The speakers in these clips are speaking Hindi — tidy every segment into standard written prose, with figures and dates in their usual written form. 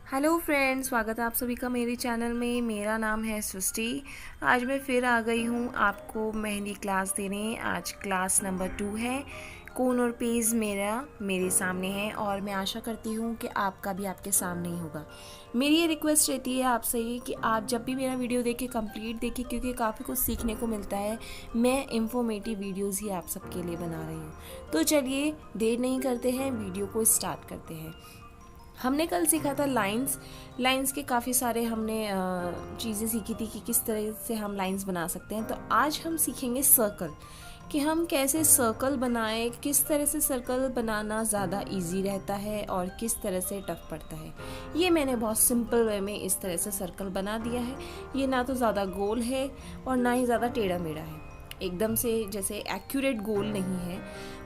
हेलो फ्रेंड्स, स्वागत है आप सभी का मेरे चैनल में। मेरा नाम है सृष्टि। आज मैं फिर आ गई हूँ आपको मेहंदी क्लास देने। आज क्लास नंबर 2 है। कोन और पेज मेरे सामने है और मैं आशा करती हूँ कि आपका भी आपके सामने ही होगा। मेरी ये रिक्वेस्ट रहती है आपसे कि आप जब भी मेरा वीडियो देखें कंप्लीट देखें, क्योंकि काफ़ी कुछ सीखने को मिलता है। मैं इंफॉर्मेटिव वीडियोज़ ही आप सबके लिए बना रही हूँ। तो चलिए देर नहीं करते हैं, वीडियो को स्टार्ट करते हैं। हमने कल सीखा था लाइंस के काफ़ी सारे हमने चीज़ें सीखी थी कि किस तरह से हम लाइंस बना सकते हैं। तो आज हम सीखेंगे सर्कल, कि हम कैसे सर्कल बनाएं, किस तरह से सर्कल बनाना ज़्यादा इजी रहता है और किस तरह से टफ पड़ता है। ये मैंने बहुत सिंपल वे में इस तरह से सर्कल बना दिया है। ये ना तो ज़्यादा गोल है और ना ही ज़्यादा टेढ़ा मेढ़ा है, एकदम से जैसे एक्यूरेट गोल नहीं है।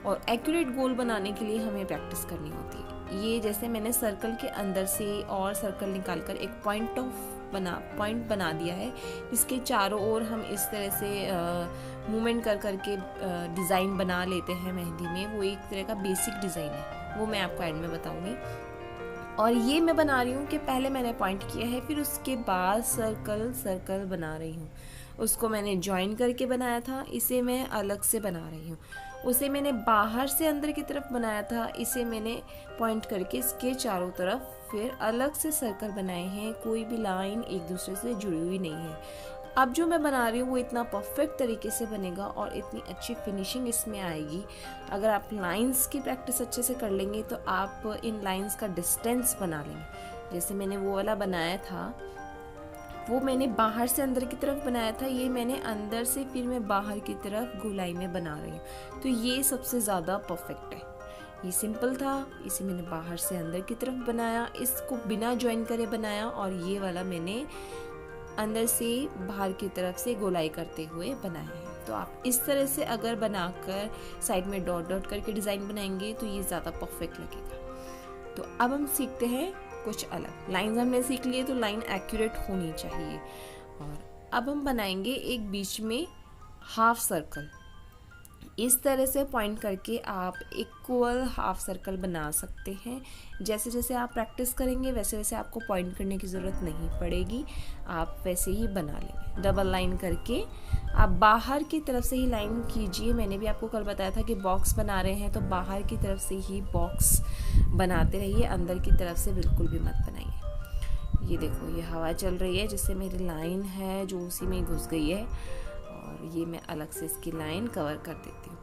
और एक्यूरेट गोल बनाने के लिए हमें प्रैक्टिस करनी होती है। ये जैसे मैंने सर्कल के अंदर से और सर्कल निकालकर एक पॉइंट बना दिया है, जिसके चारों ओर हम इस तरह से मूवमेंट कर करके डिज़ाइन बना लेते हैं मेहंदी में। वो एक तरह का बेसिक डिज़ाइन है, वो मैं आपको एंड में बताऊंगी। और ये मैं बना रही हूँ कि पहले मैंने पॉइंट किया है, फिर उसके बाद सर्कल बना रही हूँ। उसको मैंने ज्वाइन करके बनाया था, इसे मैं अलग से बना रही हूँ। उसे मैंने बाहर से अंदर की तरफ बनाया था, इसे मैंने पॉइंट करके इसके चारों तरफ फिर अलग से सर्कल बनाए हैं। कोई भी लाइन एक दूसरे से जुड़ी हुई नहीं है। अब जो मैं बना रही हूँ वो इतना परफेक्ट तरीके से बनेगा और इतनी अच्छी फिनिशिंग इसमें आएगी। अगर आप लाइंस की प्रैक्टिस अच्छे से कर लेंगे तो आप इन लाइंस का डिस्टेंस बना लेंगे। जैसे मैंने वो वाला बनाया था, वो मैंने बाहर से अंदर की तरफ बनाया था। ये मैंने अंदर से फिर मैं बाहर की तरफ गोलाई में बना रही हूँ। तो ये सबसे ज़्यादा परफेक्ट है। ये सिंपल था, इसे मैंने बाहर से अंदर की तरफ बनाया, इसको बिना ज्वाइन करे बनाया। और ये वाला मैंने अंदर से बाहर की तरफ से गोलाई करते हुए बनाया है। तो आप इस तरह से अगर बनाकर साइड में डॉट डॉट करके डिज़ाइन बनाएंगे तो ये ज़्यादा परफेक्ट लगेगा। तो अब हम सीखते हैं कुछ अलग। लाइंस हमने सीख लिए, तो लाइन एक्यूरेट होनी चाहिए। और अब हम बनाएंगे एक बीच में हाफ सर्कल। इस तरह से पॉइंट करके आप इक्वल हाफ सर्कल बना सकते हैं। जैसे जैसे आप प्रैक्टिस करेंगे वैसे वैसे आपको पॉइंट करने की ज़रूरत नहीं पड़ेगी, आप वैसे ही बना लेंगे। डबल लाइन करके आप बाहर की तरफ से ही लाइन कीजिए। मैंने भी आपको कल बताया था कि बॉक्स बना रहे हैं तो बाहर की तरफ से ही बॉक्स बनाते रहिए, अंदर की तरफ से बिल्कुल भी मत बनाइए। ये देखो, ये हवा चल रही है जिससे मेरी लाइन है जो उसी में घुस गई है, और ये मैं अलग से इसकी लाइन कवर कर देती हूँ।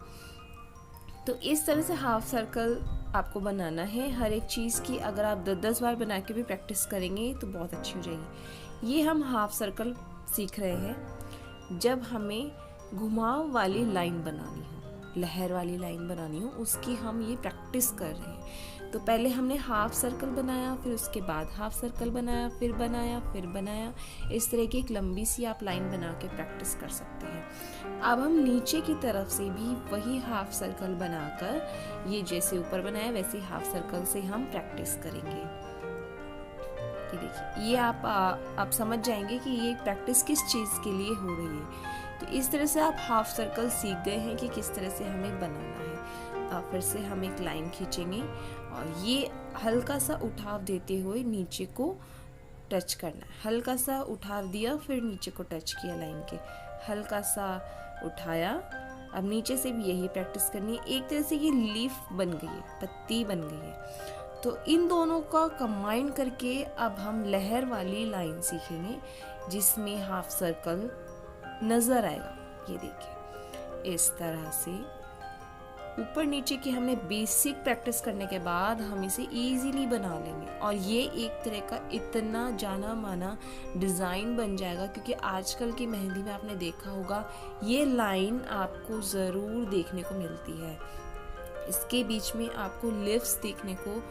तो इस तरह से हाफ सर्कल आपको बनाना है हर एक चीज़ की। अगर आप 10-10 बार बना के भी प्रैक्टिस करेंगे तो बहुत अच्छी हो जाएगी। ये हम हाफ सर्कल सीख रहे हैं जब हमें घुमाव वाली लाइन बनानी हो, लहर वाली लाइन बनानी हो, उसकी हम ये प्रैक्टिस कर रहे हैं। तो पहले हमने हाफ सर्कल बनाया, फिर उसके बाद हाफ सर्कल बनाया, फिर बनाया। इस तरह की एक लंबी सी आप लाइन बना के प्रैक्टिस कर सकते हैं। अब हम नीचे की तरफ से भी वही हाफ सर्कल बनाकर, ये जैसे ऊपर बनाया वैसे हाफ सर्कल से हम प्रैक्टिस करेंगे। ये देखिए, ये आप समझ जाएंगे कि ये प्रैक्टिस किस चीज़ के लिए हो रही है। तो इस तरह से आप हाफ सर्कल सीख गए हैं कि किस तरह से हमें बनाना है। फिर से हम एक लाइन खींचेंगे और ये हल्का सा उठाव देते हुए नीचे को टच करना है। हल्का सा उठाव दिया, फिर नीचे को टच किया लाइन के, हल्का सा उठाया। अब नीचे से भी यही प्रैक्टिस करनी है। एक तरह से ये लीफ बन गई है, पत्ती बन गई है। तो इन दोनों का कंबाइन करके अब हम लहर वाली लाइन सीखेंगे जिसमें हाफ सर्कल नज़र आएगा। ये देखिए, इस तरह से ऊपर नीचे की हमने बेसिक प्रैक्टिस करने के बाद हम इसे इजीली बना लेंगे और ये एक तरह का इतना जाना माना डिज़ाइन बन जाएगा। क्योंकि आजकल की मेहंदी में आपने देखा होगा ये लाइन आपको ज़रूर देखने को मिलती है। इसके बीच में आपको लिप्स देखने को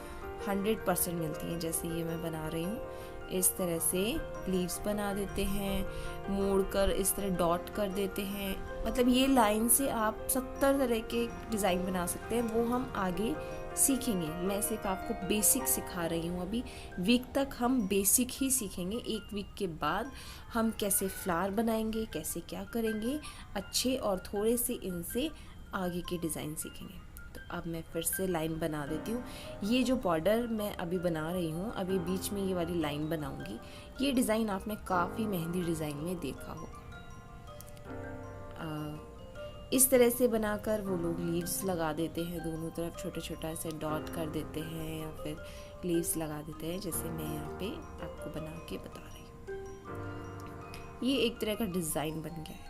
100% मिलती हैं। जैसे ये मैं बना रही हूँ, इस तरह से लीव्स बना देते हैं, मोड़कर इस तरह डॉट कर देते हैं। मतलब ये लाइन से आप 70 तरह के डिज़ाइन बना सकते हैं, वो हम आगे सीखेंगे। मैं सिर्फ आपको बेसिक सिखा रही हूँ। अभी वीक तक हम बेसिक ही सीखेंगे। एक वीक के बाद हम कैसे फ्लावर बनाएंगे, कैसे क्या करेंगे अच्छे, और थोड़े से इनसे आगे के डिज़ाइन सीखेंगे। तो अब मैं फिर से लाइन बना देती हूँ। ये जो बॉर्डर मैं अभी बना रही हूँ, अभी बीच में ये वाली लाइन बनाऊँगी। ये डिज़ाइन आपने काफ़ी मेहंदी डिज़ाइन में देखा हो। इस तरह से बनाकर वो लोग लीव्स लगा देते हैं, दोनों तरफ छोटा छोटा ऐसे डॉट कर देते हैं या फिर लीव्स लगा देते हैं, जैसे मैं यहाँ पे आपको बना के बता रही हूँ। ये एक तरह का डिज़ाइन बन गया है।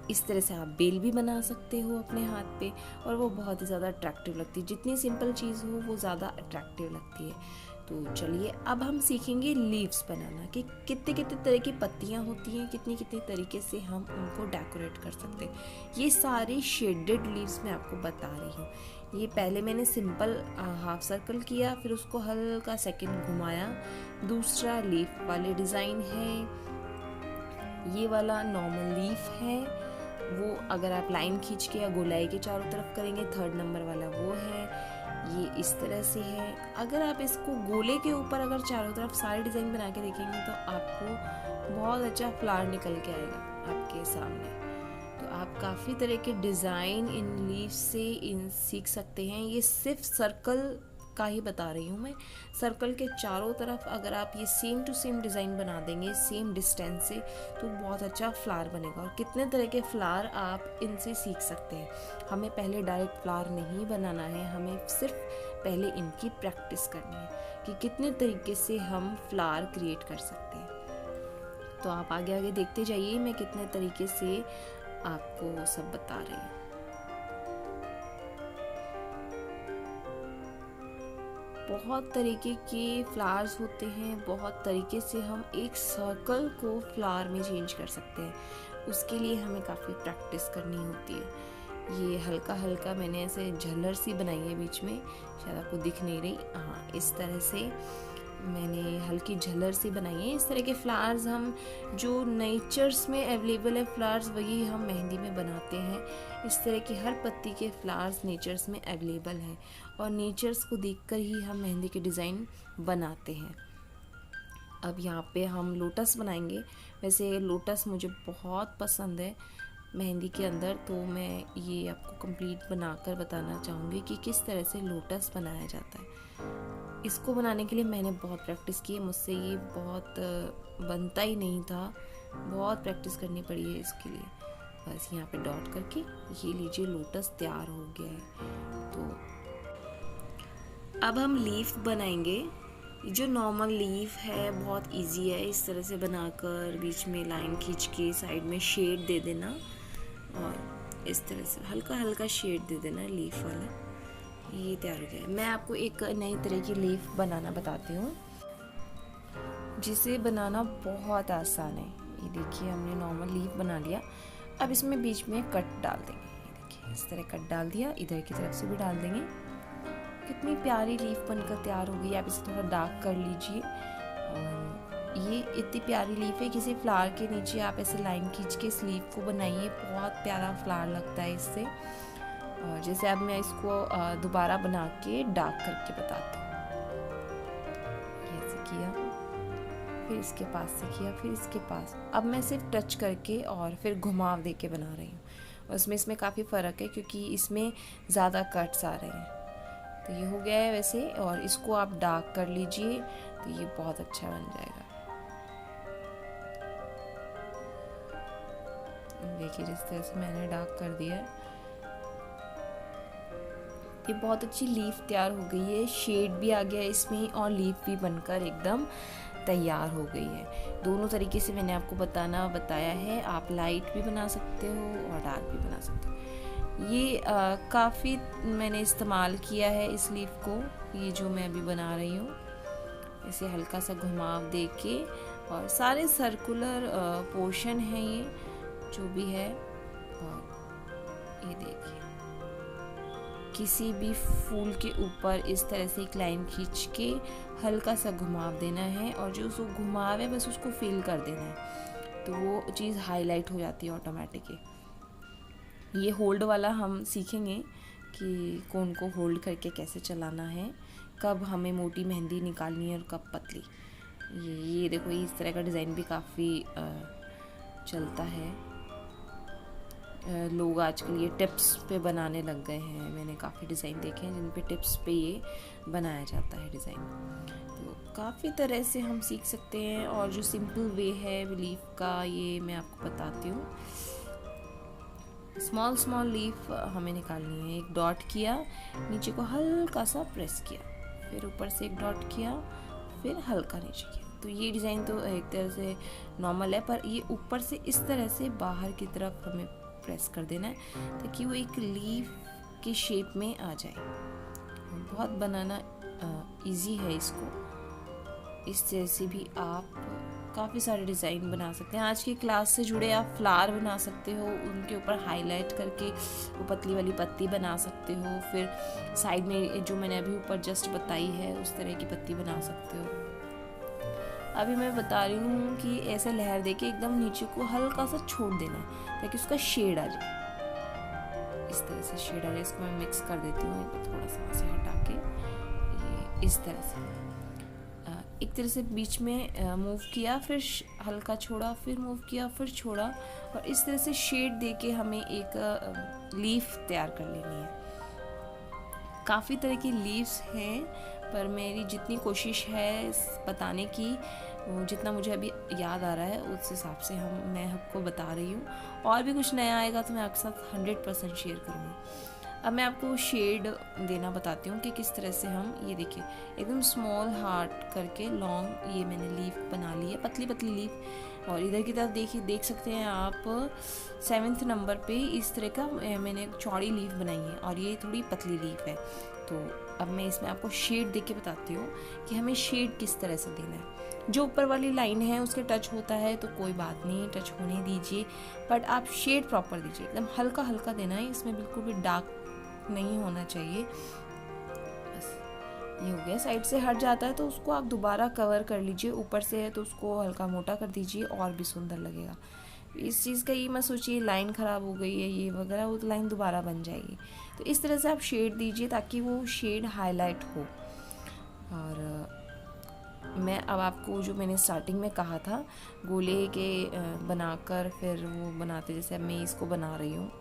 इस तरह से आप बेल भी बना सकते हो अपने हाथ पे, और वो बहुत ही ज़्यादा अट्रैक्टिव लगती है। जितनी सिंपल चीज़ हो वो ज़्यादा अट्रैक्टिव लगती है। तो चलिए अब हम सीखेंगे लीव्स बनाना, कि कितने कितने तरह की पत्तियाँ होती हैं, कितनी कितने तरीके से हम उनको डेकोरेट कर सकते हैं। ये सारी शेडेड लीव्स मैं आपको बता रही हूँ। ये पहले मैंने सिंपल हाफ सर्कल किया, फिर उसको हल्का सेकंड घुमाया। दूसरा लीफ वाले डिज़ाइन है, ये वाला नॉर्मल लीफ है, वो अगर आप लाइन खींच के या गोलाई के चारों तरफ करेंगे। थर्ड नंबर वाला वो है, ये इस तरह से है। अगर आप इसको गोले के ऊपर अगर चारों तरफ सारे डिज़ाइन बना के देखेंगे तो आपको बहुत अच्छा फ्लावर निकल के आएगा आपके सामने। तो आप काफ़ी तरह के डिज़ाइन इन लीव्स से सीख सकते हैं। ये सिर्फ सर्कल का ही बता रही हूँ मैं। सर्कल के चारों तरफ अगर आप ये सेम टू सेम डिज़ाइन बना देंगे सेम डिस्टेंस से, तो बहुत अच्छा फ्लावर बनेगा। और कितने तरह के फ्लावर आप इनसे सीख सकते हैं। हमें पहले डायरेक्ट फ्लावर नहीं बनाना है, हमें सिर्फ पहले इनकी प्रैक्टिस करनी है कि कितने तरीके से हम फ्लावर क्रिएट कर सकते हैं। तो आप आगे आगे देखते जाइए, मैं कितने तरीके से आपको सब बता रही हूँ। बहुत तरीके के फ्लावर्स होते हैं, बहुत तरीके से हम एक सर्कल को फ्लावर में चेंज कर सकते हैं। उसके लिए हमें काफ़ी प्रैक्टिस करनी होती है। ये हल्का हल्का मैंने ऐसे झल्लर सी बनाई है बीच में, शायद आपको दिख नहीं रही। हाँ, इस तरह से मैंने हल्की झल्लर सी बनाई है। इस तरह के फ्लावर्स हम जो नेचर्स में अवेलेबल है फ्लावर्स, वही हम मेहंदी में बनाते हैं। इस तरह की हर पत्ती के फ्लावर्स नेचर्स में अवेलेबल हैं, और नेचर्स को देखकर ही हम मेहंदी के डिज़ाइन बनाते हैं। अब यहाँ पे हम लोटस बनाएंगे। वैसे लोटस मुझे बहुत पसंद है मेहंदी के अंदर, तो मैं ये आपको कंप्लीट बनाकर बताना चाहूँगी कि किस तरह से लोटस बनाया जाता है। इसको बनाने के लिए मैंने बहुत प्रैक्टिस की है, मुझसे ये बहुत बनता ही नहीं था, बहुत प्रैक्टिस करनी पड़ी है इसके लिए। बस यहाँ पे डॉट करके ये लीजिए लोटस तैयार हो गया है। तो अब हम लीफ बनाएंगे। जो नॉर्मल लीफ है बहुत इजी है, इस तरह से बनाकर बीच में लाइन खींच के साइड में शेड दे देना, और इस तरह से हल्का हल्का शेड दे देना लीफ वाला। ये तैयार हो गया है। मैं आपको एक नई तरह की लीफ बनाना बताती हूँ, जिसे बनाना बहुत आसान है। ये देखिए हमने नॉर्मल लीफ बना लिया। अब इसमें बीच में कट डाल देंगे। ये देखिए इस तरह कट डाल दिया, इधर की तरफ से भी डाल देंगे। कितनी प्यारी लीफ बनकर तैयार हो गई। आप इसे थोड़ा डार्क कर लीजिए। ये इतनी प्यारी लीफ है, किसी फ्लावर के नीचे आप ऐसे लाइन खींच के इस लीफ को बनाइए, बहुत प्यारा फ्लावर लगता है इससे। और जैसे अब मैं इसको दोबारा बना के डार्क करके बताती हूँ। ऐसे किया, फिर इसके पास से किया, फिर इसके पास। अब मैं सिर्फ टच करके और फिर घुमाव दे के बना रही हूँ। उसमें इसमें काफ़ी फ़र्क है क्योंकि इसमें ज़्यादा कट्स आ रहे हैं। तो ये हो गया है वैसे, और इसको आप डार्क कर लीजिए तो ये बहुत अच्छा बन जाएगा। देखिए जिस तरह से मैंने डार्क कर दिया है, ये बहुत अच्छी लीफ तैयार हो गई है। शेड भी आ गया है इसमें, और लीफ भी बनकर एकदम तैयार हो गई है। दोनों तरीके से मैंने आपको बताया है। आप लाइट भी बना सकते हो और डार्क भी बना सकते हो। ये काफ़ी मैंने इस्तेमाल किया है इस लीफ को, ये जो मैं अभी बना रही हूँ। इसे हल्का सा घुमाव दे के, और सारे सर्कुलर पोर्शन है ये जो भी है। और ये देखिए किसी भी फूल के ऊपर इस तरह से एक लाइन खींच के हल्का सा घुमाव देना है, और जो उसको घुमाव है बस उसको फिल कर देना है, तो वो चीज़ हाईलाइट हो जाती है ऑटोमेटिक। ये होल्ड वाला हम सीखेंगे कि कौन को होल्ड करके कैसे चलाना है, कब हमें मोटी मेहंदी निकालनी है और कब पतली। ये देखो इस तरह का डिज़ाइन भी काफ़ी चलता है। लोग आजकल ये टिप्स पे बनाने लग गए हैं। मैंने काफ़ी डिज़ाइन देखे हैं जिन पे टिप्स पे ये बनाया जाता है डिज़ाइन। तो काफ़ी तरह से हम सीख सकते हैं, और जो सिंपल वे है लीफ का ये मैं आपको बताती हूँ। स्मॉल लीफ हमें निकालनी है। एक डॉट किया, नीचे को हल्का सा प्रेस किया, फिर ऊपर से एक डॉट किया, फिर हल्का नीचे किया। तो ये डिज़ाइन तो एक तरह से नॉर्मल है, पर ये ऊपर से इस तरह से बाहर की तरफ हमें प्रेस कर देना है ताकि वो एक लीफ के शेप में आ जाए। बहुत बनाना इजी है इसको। इस तरह से भी आप काफ़ी सारे डिज़ाइन बना सकते हैं। आज की क्लास से जुड़े आप फ्लावर बना सकते हो, उनके ऊपर हाईलाइट करके वो पतली वाली पत्ती बना सकते हो। फिर साइड में जो मैंने अभी ऊपर जस्ट बताई है उस तरह की पत्ती बना सकते हो। अभी मैं बता रही हूँ कि ऐसे लहर देके एकदम नीचे को हल्का सा छोड़ देना है ताकि उसका शेड आ जाए। इस तरह से शेड आ जाए। इसको मैं मिक्स कर देती हूँ थोड़ा सा से हटा के, ये इस तरह से एक तरह से बीच में मूव किया, फिर हल्का छोड़ा, फिर मूव किया, फिर छोड़ा, और इस तरह से शेड देके हमें एक लीफ तैयार कर लेनी है। काफ़ी तरह की लीव्स हैं, पर मेरी जितनी कोशिश है बताने की, जितना मुझे अभी याद आ रहा है उस हिसाब से मैं आपको बता रही हूँ। और भी कुछ नया आएगा तो मैं आपके साथ 100% शेयर करूँगी। अब मैं आपको शेड देना बताती हूँ कि किस तरह से हम, ये देखिए एकदम स्मॉल हार्ट करके लॉन्ग ये मैंने लीफ बना ली है, पतली पतली लीफ। और इधर की तरफ देख सकते हैं आप 7th नंबर पे इस तरह का मैंने चौड़ी लीफ बनाई है, और ये थोड़ी पतली लीफ है। तो अब मैं इसमें आपको शेड दे के बताती हूँ कि हमें शेड किस तरह से देना है। जो ऊपर वाली लाइन है उसके टच होता है तो कोई बात नहीं, टच होने दीजिए, बट आप शेड प्रॉपर दीजिए, एकदम हल्का हल्का देना है। इसमें बिल्कुल भी डार्क नहीं होना चाहिए। बस ये हो गया। साइड से हट जाता है तो उसको आप दोबारा कवर कर लीजिए। ऊपर से है तो उसको हल्का मोटा कर दीजिए, और भी सुंदर लगेगा। इस चीज़ का ये मत सोचिए लाइन ख़राब हो गई है ये वगैरह, वो तो लाइन दोबारा बन जाएगी। तो इस तरह से आप शेड दीजिए ताकि वो शेड हाईलाइट हो। और मैं अब आपको जो मैंने स्टार्टिंग में कहा था गोले के बनाकर फिर वो बनाते, जैसे अब मैं इसको बना रही हूँ,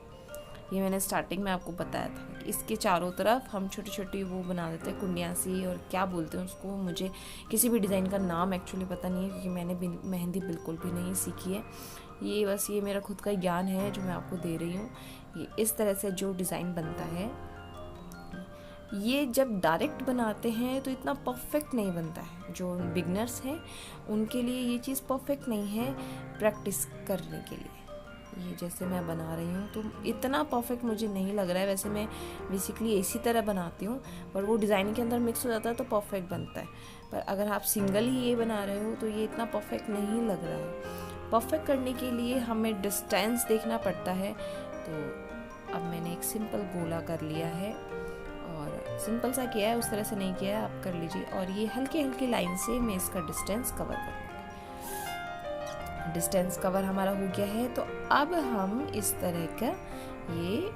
ये मैंने स्टार्टिंग में आपको बताया था कि इसके चारों तरफ हम छोटी छोटी वो बना देते हैं कुंडियाँ सी, और क्या बोलते हैं उसको, मुझे किसी भी डिज़ाइन का नाम एक्चुअली पता नहीं है क्योंकि मैंने मेहंदी बिल्कुल भी नहीं सीखी है। ये बस ये मेरा खुद का ज्ञान है जो मैं आपको दे रही हूँ। ये इस तरह से जो डिज़ाइन बनता है, ये जब डायरेक्ट बनाते हैं तो इतना परफेक्ट नहीं बनता है। जो बिगनर्स हैं उनके लिए ये चीज़ परफेक्ट नहीं है प्रैक्टिस करने के लिए। ये जैसे मैं बना रही हूँ तो इतना परफेक्ट मुझे नहीं लग रहा है। वैसे मैं बेसिकली इसी तरह बनाती हूँ, पर वो डिज़ाइन के अंदर मिक्स हो जाता है तो परफेक्ट बनता है। पर अगर आप सिंगल ही ये बना रहे हो तो ये इतना परफेक्ट नहीं लग रहा है। परफेक्ट करने के लिए हमें डिस्टेंस देखना पड़ता है। तो अब मैंने एक सिंपल गोला कर लिया है, और सिंपल सा किया है, उस तरह से नहीं किया है, आप कर लीजिए। और ये हल्के हल्के लाइन से मैं इसका डिस्टेंस कवर कर लूँगी। डिस्टेंस कवर हमारा हो गया है, तो अब हम इस तरह का ये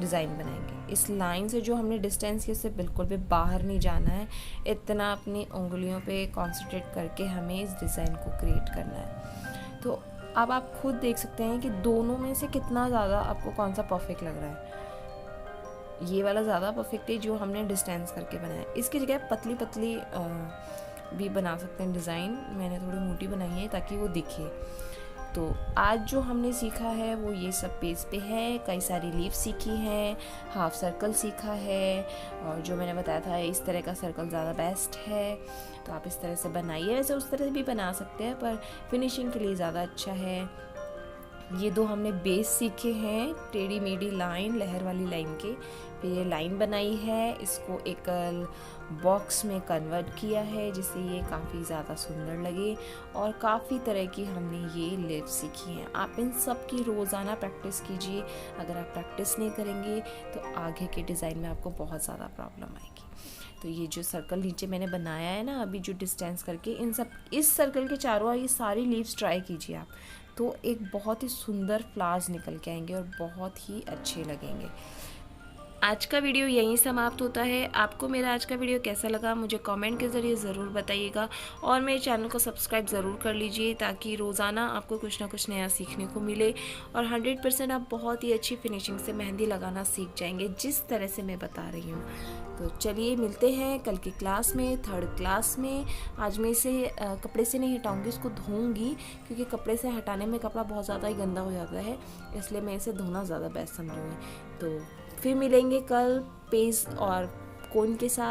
डिज़ाइन बनाएंगे। इस लाइन से जो हमने डिस्टेंस किया उससे बिल्कुल भी बाहर नहीं जाना है। इतना अपनी उंगलियों पे कंसंट्रेट करके हमें इस डिज़ाइन को क्रिएट करना है। तो अब आप खुद देख सकते हैं कि दोनों में से कितना ज़्यादा आपको कौन सा परफेक्ट लग रहा है। ये वाला ज़्यादा परफेक्ट है जो हमने डिस्टेंस करके बनाया। इसकी जगह पतली पतली भी बना सकते हैं डिज़ाइन। मैंने थोड़ी मोटी बनाई है ताकि वो दिखे। तो आज जो हमने सीखा है वो ये सब पेज पे है। कई सारी लीफ सीखी हैं, हाफ सर्कल सीखा है, और जो मैंने बताया था इस तरह का सर्कल ज़्यादा बेस्ट है। तो आप इस तरह से बनाइए। वैसे उस तरह से भी बना सकते हैं पर फिनिशिंग के लिए ज़्यादा अच्छा है। ये दो हमने बेस सीखे हैं, टेढ़ी मेढ़ी लाइन, लहर वाली लाइन के। फिर ये लाइन बनाई है, इसको एक बॉक्स में कन्वर्ट किया है जिससे ये काफ़ी ज़्यादा सुंदर लगे। और काफ़ी तरह की हमने ये लीफ सीखी हैं। आप इन सब की रोज़ाना प्रैक्टिस कीजिए। अगर आप प्रैक्टिस नहीं करेंगे तो आगे के डिज़ाइन में आपको बहुत ज़्यादा प्रॉब्लम आएगी। तो ये जो सर्कल नीचे मैंने बनाया है ना अभी, जो डिस्टेंस करके, इन सब इस सर्कल के चारों ये सारी लीव्स ट्राई कीजिए आप, तो एक बहुत ही सुंदर फ्लावर्स निकल के आएंगे और बहुत ही अच्छे लगेंगे। आज का वीडियो यहीं समाप्त होता है। आपको मेरा आज का वीडियो कैसा लगा मुझे कमेंट के ज़रिए ज़रूर बताइएगा और मेरे चैनल को सब्सक्राइब ज़रूर कर लीजिए ताकि रोज़ाना आपको कुछ ना कुछ नया सीखने को मिले और 100% आप बहुत ही अच्छी फिनिशिंग से मेहंदी लगाना सीख जाएंगे जिस तरह से मैं बता रही हूँ। तो चलिए मिलते हैं कल की क्लास में, 3rd क्लास में। आज मैं इसे कपड़े से नहीं हटाऊँगी, इसको धोऊँगी क्योंकि कपड़े से हटाने में कपड़ा बहुत ज़्यादा ही गंदा हो जाता है, इसलिए मैं इसे धोना ज़्यादा बेस्ट समझूँगी। तो फिर मिलेंगे कल पेज और कोन के साथ।